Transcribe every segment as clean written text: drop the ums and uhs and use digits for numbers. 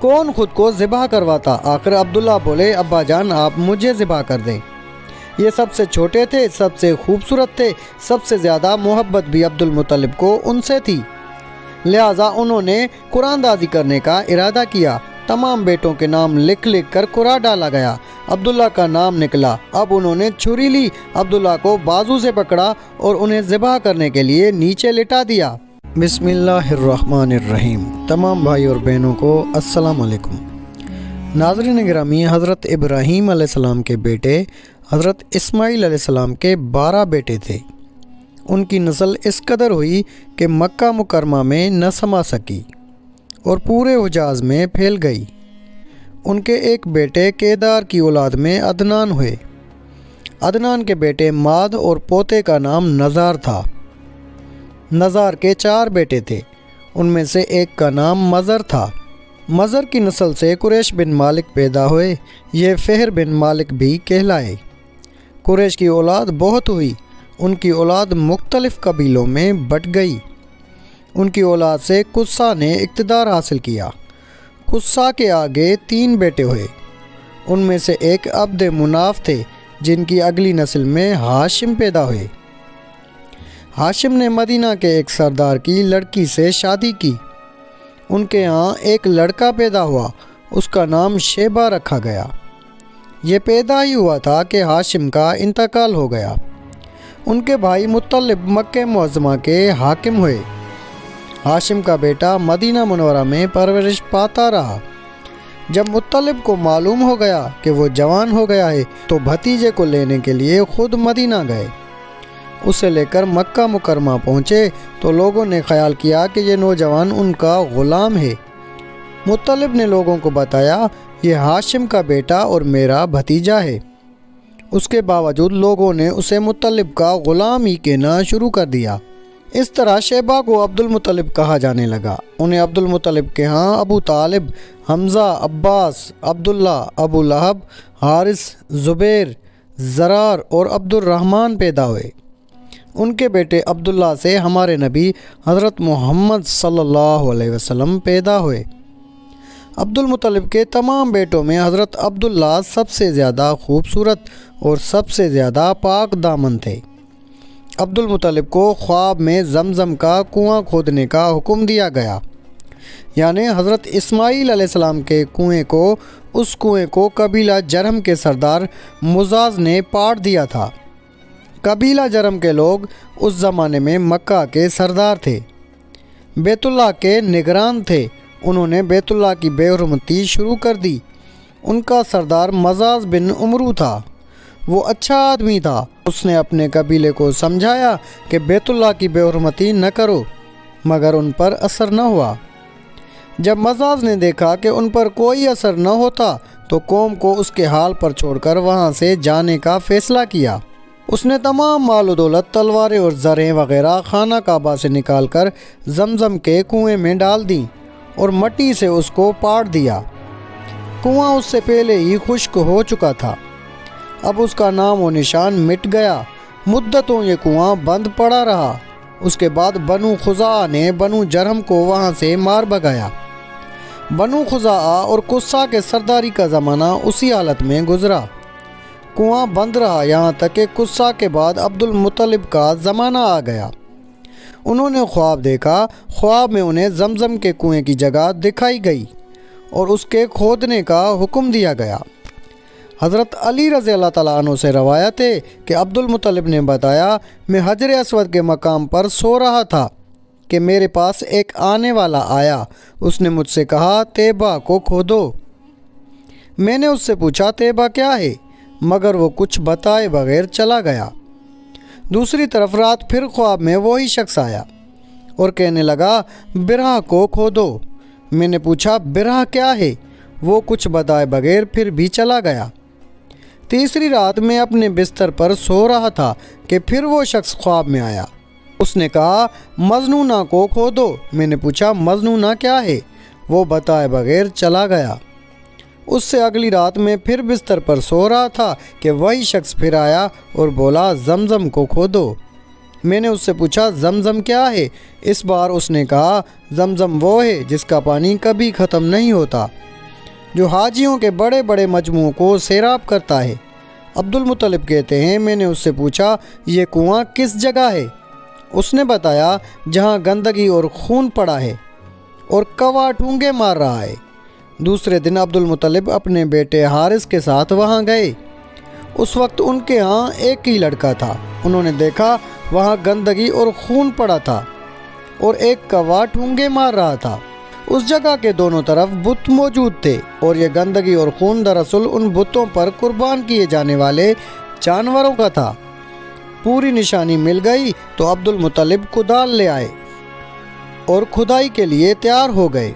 کون خود کو ذبح کرواتا؟ آخر عبداللہ بولے ابا جان آپ مجھے ذبح کر دیں۔ یہ سب سے چھوٹے تھے، سب سے خوبصورت تھے، سب سے زیادہ محبت بھی عبد المطلب کو ان سے تھی، لہٰذا انہوں نے قرآن دازی کرنے کا ارادہ کیا۔ تمام بیٹوں کے نام لکھ لکھ کر قرآن ڈالا گیا۔ عبداللہ کا نام نکلا۔ اب انہوں نے چھری لی، عبداللہ کو بازو سے پکڑا اور انہیں ذبح کرنے کے لیے نیچے لٹا دیا۔ بسم اللہ الرحمن الرحیم۔ تمام بھائی اور بہنوں کو السلام علیکم۔ ناظرین گرامی، حضرت ابراہیم علیہ السلام کے بیٹے حضرت اسماعیل علیہ السلام کے 12 بیٹے تھے۔ ان کی نسل اس قدر ہوئی کہ مکہ مکرمہ میں نہ سما سکی اور پورے حجاز میں پھیل گئی۔ ان کے ایک بیٹے کیدار کی اولاد میں عدنان ہوئے۔ عدنان کے بیٹے ماد اور پوتے کا نام نزار تھا۔ نزار کے 4 بیٹے تھے، ان میں سے ایک کا نام مزر تھا۔ مزر کی نسل سے قریش بن مالک پیدا ہوئے، یہ فہر بن مالک بھی کہلائے۔ قریش کی اولاد بہت ہوئی، ان کی اولاد مختلف قبیلوں میں بٹ گئی۔ ان کی اولاد سے قصہ نے اقتدار حاصل کیا۔ قصہ کے آگے 3 بیٹے ہوئے، ان میں سے ایک عبد مناف تھے، جن کی اگلی نسل میں ہاشم پیدا ہوئے۔ ہاشم نے مدینہ کے ایک سردار کی لڑکی سے شادی کی۔ ان کے ہاں ایک لڑکا پیدا ہوا، اس کا نام شیبہ رکھا گیا۔ یہ پیدا ہی ہوا تھا کہ ہاشم کا انتقال ہو گیا۔ ان کے بھائی مطلب مکہ معظمہ کے حاکم ہوئے۔ ہاشم کا بیٹا مدینہ منورہ میں پرورش پاتا رہا۔ جب مطلب کو معلوم ہو گیا کہ وہ جوان ہو گیا ہے تو بھتیجے کو لینے کے لیے خود مدینہ گئے۔ اسے لے کر مکہ مکرمہ پہنچے تو لوگوں نے خیال کیا کہ یہ نوجوان ان کا غلام ہے۔ مطلب نے لوگوں کو بتایا یہ ہاشم کا بیٹا اور میرا بھتیجا ہے۔ اس کے باوجود لوگوں نے اسے مطلب کا غلام ہی کہنا شروع کر دیا۔ اس طرح شیبہ کو عبد المطلب کہا جانے لگا۔ انہیں عبد المطلب کے ہاں ابو طالب، حمزہ، عباس، عبداللہ، ابو لہب، حارث، زبیر، زرار اور عبد الرحمن پیدا ہوئے۔ ان کے بیٹے عبداللہ سے ہمارے نبی حضرت محمد صلی اللہ علیہ وسلم پیدا ہوئے۔ عبد المطلب کے تمام بیٹوں میں حضرت عبداللہ سب سے زیادہ خوبصورت اور سب سے زیادہ پاک دامن تھے۔ عبد المطلب کو خواب میں زمزم کا کنواں کھودنے کا حکم دیا گیا، یعنی حضرت اسماعیل علیہ السلام کے اس کنویں کو قبیلہ جرم کے سردار مزاز نے پاٹ دیا تھا۔ قبیلہ جرم کے لوگ اس زمانے میں مکہ کے سردار تھے، بیت اللہ کے نگران تھے۔ انہوں نے بیت اللہ کی بے حرمتی شروع کر دی۔ ان کا سردار مزاز بن عمرو تھا، وہ اچھا آدمی تھا۔ اس نے اپنے قبیلے کو سمجھایا کہ بیت اللہ کی بے حرمتی نہ کرو، مگر ان پر اثر نہ ہوا۔ جب مزاز نے دیکھا کہ ان پر کوئی اثر نہ ہوتا تو قوم کو اس کے حال پر چھوڑ کر وہاں سے جانے کا فیصلہ کیا۔ اس نے تمام مال و دولت، تلواریں اور زریں وغیرہ خانہ کعبہ سے نکال کر زمزم کے کنویں میں ڈال دیں اور مٹی سے اس کو پاٹ دیا۔ کنواں اس سے پہلے ہی خشک ہو چکا تھا، اب اس کا نام و نشان مٹ گیا۔ مدتوں یہ کنواں بند پڑا رہا۔ اس کے بعد بنو خزاعہ نے بنو جرم کو وہاں سے مار بھگایا۔ بنو خزاعہ اور قصہ کے سرداری کا زمانہ اسی حالت میں گزرا۔ کنواں بند رہا یہاں تک کہ قصہ کے بعد عبد المطلب کا زمانہ آ گیا۔ انہوں نے خواب دیکھا۔ خواب میں انہیں زمزم کے کنویں کی جگہ دکھائی گئی اور اس کے کھودنے کا حکم دیا گیا۔ حضرت علی رضی اللہ تعالیٰ عنہ سے روایت ہے کہ عبد المطلب نے بتایا میں حجر اسود کے مقام پر سو رہا تھا کہ میرے پاس ایک آنے والا آیا۔ اس نے مجھ سے کہا طیبہ کو کھودو۔ میں نے اس سے پوچھا طیبہ کیا ہے، مگر وہ کچھ بتائے بغیر چلا گیا۔ دوسری طرف رات پھر خواب میں وہی شخص آیا اور کہنے لگا برہ کو کھودو۔ میں نے پوچھا برہ کیا ہے، وہ کچھ بتائے بغیر پھر بھی چلا گیا۔ تیسری رات میں اپنے بستر پر سو رہا تھا کہ پھر وہ شخص خواب میں آیا۔ اس نے کہا مظنونہ کو کھودو۔ میں نے پوچھا مظنونہ کیا ہے، وہ بتائے بغیر چلا گیا۔ اس سے اگلی رات میں پھر بستر پر سو رہا تھا کہ وہی شخص پھر آیا اور بولا زمزم کو کھودو۔ میں نے اس سے پوچھا زمزم کیا ہے، اس بار اس نے کہا زمزم وہ ہے جس کا پانی کبھی ختم نہیں ہوتا۔ جو حاجیوں کے بڑے بڑے مجموعوں کو سیراب کرتا ہے۔ عبدالمطلب کہتے ہیں میں نے اس سے پوچھا یہ کنواں کس جگہ ہے؟ اس نے بتایا جہاں گندگی اور خون پڑا ہے اور کوا ٹھونگے مار رہا ہے۔ دوسرے دن عبدالمطلب اپنے بیٹے حارث کے ساتھ وہاں گئے۔ اس وقت ان کے ہاں ایک ہی لڑکا تھا۔ انہوں نے دیکھا وہاں گندگی اور خون پڑا تھا اور ایک کوا ٹھونگے مار رہا تھا۔ اس جگہ کے دونوں طرف بت موجود تھے اور یہ گندگی اور خون دراصل ان بتوں پر قربان کیے جانے والے جانوروں کا تھا۔ پوری نشانی مل گئی تو عبدالمطلب کدال لے آئے اور کھدائی کے لیے تیار ہو گئے،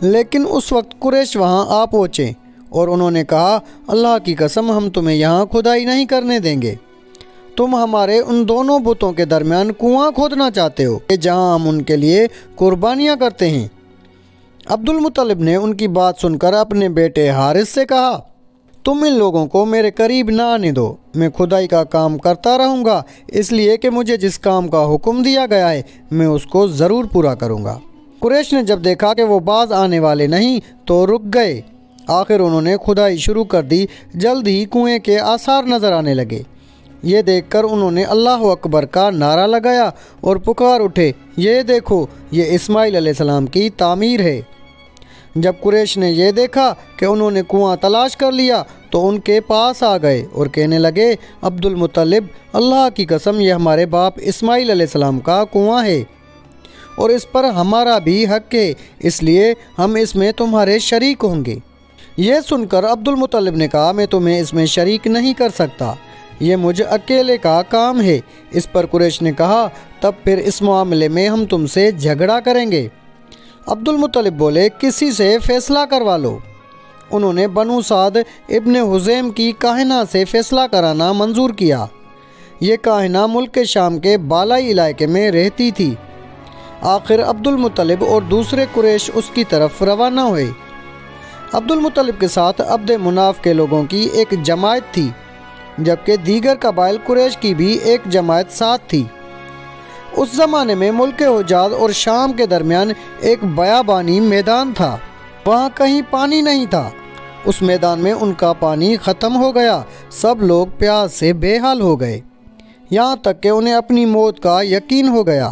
لیکن اس وقت قریش وہاں آ پہنچے اور انہوں نے کہا اللہ کی قسم ہم تمہیں یہاں کھدائی نہیں کرنے دیں گے۔ تم ہمارے ان دونوں بتوں کے درمیان کنواں کھودنا چاہتے ہو کہ جہاں ہم ان کے لیے قربانیاں کرتے ہیں۔ عبدالمطلب نے ان کی بات سن کر اپنے بیٹے حارث سے کہا تم ان لوگوں کو میرے قریب نہ آنے دو، میں کھدائی کا کام کرتا رہوں گا، اس لیے کہ مجھے جس کام کا حکم دیا گیا ہے میں اس کو ضرور پورا کروں گا۔ قریش نے جب دیکھا کہ وہ باز آنے والے نہیں تو رک گئے۔ آخر انہوں نے کھدائی شروع کر دی۔ جلد ہی کنویں کے آثار نظر آنے لگے۔ یہ دیکھ کر انہوں نے اللہ اکبر کا نعرہ لگایا اور پکار اٹھے یہ دیکھو یہ اسماعیل علیہ السلام کی تعمیر ہے۔ جب قریش نے یہ دیکھا کہ انہوں نے کنواں تلاش کر لیا تو ان کے پاس آ گئے اور کہنے لگے عبدالمطلب اللہ کی قسم یہ ہمارے باپ اسماعیل علیہ السلام کا کنواں ہے اور اس پر ہمارا بھی حق ہے، اس لیے ہم اس میں تمہارے شریک ہوں گے۔ یہ سن کر عبدالمطلب نے کہا میں تمہیں اس میں شریک نہیں کر سکتا، یہ مجھ اکیلے کا کام ہے۔ اس پر قریش نے کہا تب پھر اس معاملے میں ہم تم سے جھگڑا کریں گے۔ عبدالمطلب بولے کسی سے فیصلہ کروا لو۔ انہوں نے بنو سعد ابن حزیم کی کاہنہ سے فیصلہ کرانا منظور کیا۔ یہ کاہنہ ملک شام کے بالائی علاقے میں رہتی تھی۔ آخر عبدالمطلب اور دوسرے قریش اس کی طرف روانہ ہوئے۔ عبدالمطلب کے ساتھ عبد مناف کے لوگوں کی ایک جماعت تھی، جبکہ دیگر قبائل قریش کی بھی ایک جماعت ساتھ تھی۔ اس زمانے میں ملک حجاز اور شام کے درمیان ایک بیابانی میدان تھا، وہاں کہیں پانی نہیں تھا۔ اس میدان میں ان کا پانی ختم ہو گیا، سب لوگ پیاس سے بے حال ہو گئے، یہاں تک کہ انہیں اپنی موت کا یقین ہو گیا۔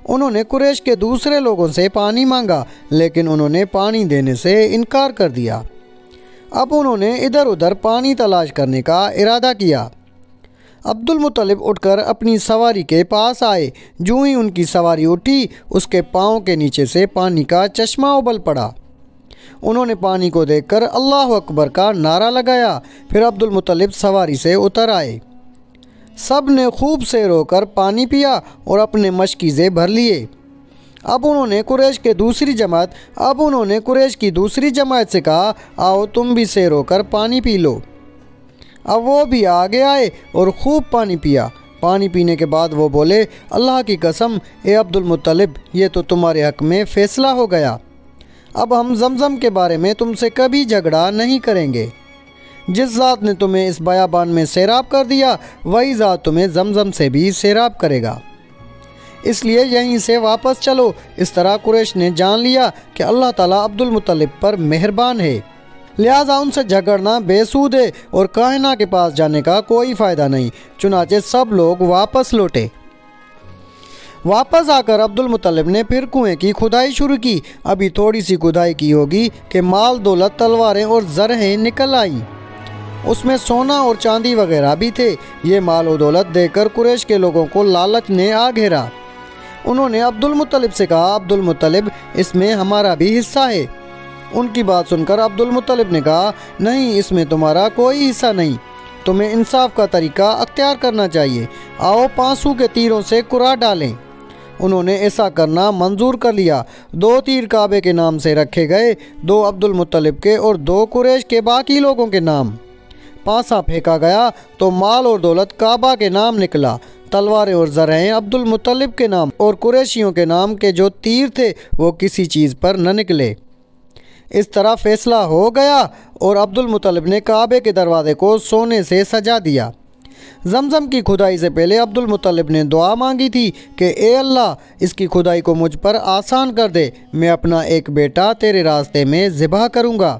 انہوں نے قریش کے دوسرے لوگوں سے پانی مانگا لیکن انہوں نے پانی دینے سے انکار کر دیا۔ اب انہوں نے ادھر ادھر پانی تلاش کرنے کا ارادہ کیا۔ عبدالمطلب اٹھ کر اپنی سواری کے پاس آئے۔ جو ہی ان کی سواری اٹھی اس کے پاؤں کے نیچے سے پانی کا چشمہ ابل پڑا۔ انہوں نے پانی کو دیکھ کر اللہ اکبر کا نعرہ لگایا۔ پھر عبدالمطلب سواری سے اتر آئے۔ سب نے خوب سیر ہو کر پانی پیا اور اپنے مشکیزے بھر لیے۔ اب انہوں نے قریش کی دوسری جماعت سے کہا آؤ تم بھی سیر ہو کر پانی پی لو۔ اب وہ بھی آگے آئے اور خوب پانی پیا۔ پانی پینے کے بعد وہ بولے اللہ کی قسم اے عبدالمطلب یہ تو تمہارے حق میں فیصلہ ہو گیا، اب ہم زمزم کے بارے میں تم سے کبھی جھگڑا نہیں کریں گے۔ جس ذات نے تمہیں اس بیابان میں سیراب کر دیا وہی ذات تمہیں زمزم سے بھی سیراب کرے گا، اس لیے یہیں سے واپس چلو۔ اس طرح قریش نے جان لیا کہ اللہ تعالیٰ عبدالمطلب پر مہربان ہے، لہٰذا ان سے جھگڑنا بے سود ہے اور کاہنہ کے پاس جانے کا کوئی فائدہ نہیں۔ چنانچہ سب لوگ واپس لوٹے۔ واپس آ کر عبدالمطلب نے پھر کنویں کی کھدائی شروع کی۔ ابھی تھوڑی سی کھدائی کی ہوگی کہ مال دولت تلواریں اور زرہیں نکل آئیں۔ اس میں سونا اور چاندی وغیرہ بھی تھے۔ یہ مال و دولت دیکھ کر قریش کے لوگوں کو لالچ نے آ گھیرا۔ انہوں نے عبدالمطلب سے کہا عبدالمطلب اس میں ہمارا بھی حصہ ہے۔ ان کی بات سن کر عبدالمطلب نے کہا نہیں اس میں تمہارا کوئی حصہ نہیں، تمہیں انصاف کا طریقہ اختیار کرنا چاہیے، آؤ پانسو کے تیروں سے کرا ڈالیں۔ انہوں نے ایسا کرنا منظور کر لیا۔ 2 تیر کعبے کے نام سے رکھے گئے، 2 عبدالمطلب کے اور 2 قریش کے باقی لوگوں کے نام۔ پانسا پھینکا گیا تو مال اور دولت کعبہ کے نام نکلا، تلواریں اور زرہیں عبدالمطلب کے نام اور قریشیوں کے نام کے جو تیر تھے وہ کسی چیز پر نہ نکلے۔ اس طرح فیصلہ ہو گیا اور عبدالمطلب نے کعبے کے دروازے کو سونے سے سجا دیا۔ زمزم کی کھدائی سے پہلے عبدالمطلب نے دعا مانگی تھی کہ اے اللہ اس کی کھدائی کو مجھ پر آسان کر دے، میں اپنا ایک بیٹا تیرے راستے میں ذبح کروں گا۔